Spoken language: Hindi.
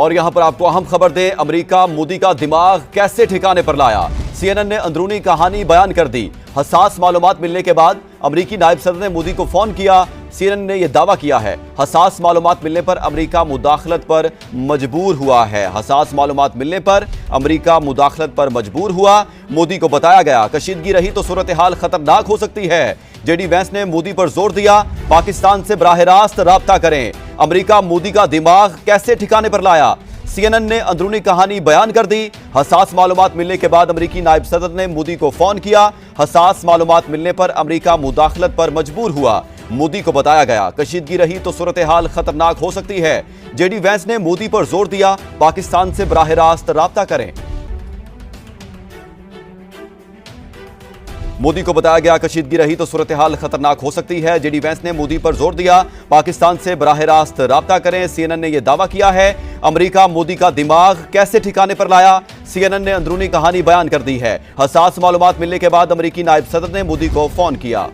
और यहां पर आपको अहम खबर दें, अमेरिका मोदी का दिमाग कैसे ठिकाने पर लाया। CNN ने अंदरूनी कहानी बयान कर दी। हसास मालूमात मिलने के बाद अमेरिकी नायब सदर ने मोदी को फोन किया। CNN ने यह दावा किया है, हसास मालूमात मिलने पर अमेरिका मुदाखलत पर मजबूर हुआ है। हसास मालूमात मिलने पर अमेरिका मुदाखलत पर मजबूर हुआ। मोदी को बताया गया, कशीदगी रही तो सूरत हाल खतरनाक हो सकती है। जेडी वैंस ने मोदी पर जोर दिया, पाकिस्तान से बराह रास्त राब्ता करें। अमेरिका मोदी का दिमाग कैसे ठिकाने पर लाया। CNN ने अंदरूनी कहानी बयान कर दी। हसास मालूमात मिलने के बाद अमेरिकी नायब सदर ने मोदी को फोन किया। हसास मालूमात मिलने पर अमेरिका मुदाखलत पर मजबूर हुआ। मोदी को बताया गया, कशीदगी रही तो सूरत हाल खतरनाक हो सकती है। जेडी वैंस ने मोदी पर जोर दिया, पाकिस्तान से बराह रास्त राब्ता करें। मोदी को बताया गया, कशीदगी रही तो सूरत हाल खतरनाक हो सकती है। जेडी वैंस ने मोदी पर जोर दिया, पाकिस्तान से बराह रास्त राब्ता करें। CNN ने यह दावा किया है, अमेरिका मोदी का दिमाग कैसे ठिकाने पर लाया। CNN ने अंदरूनी कहानी बयान कर दी है। हसास मालूमात मिलने के बाद अमेरिकी नायब सदर ने मोदी को फोन किया।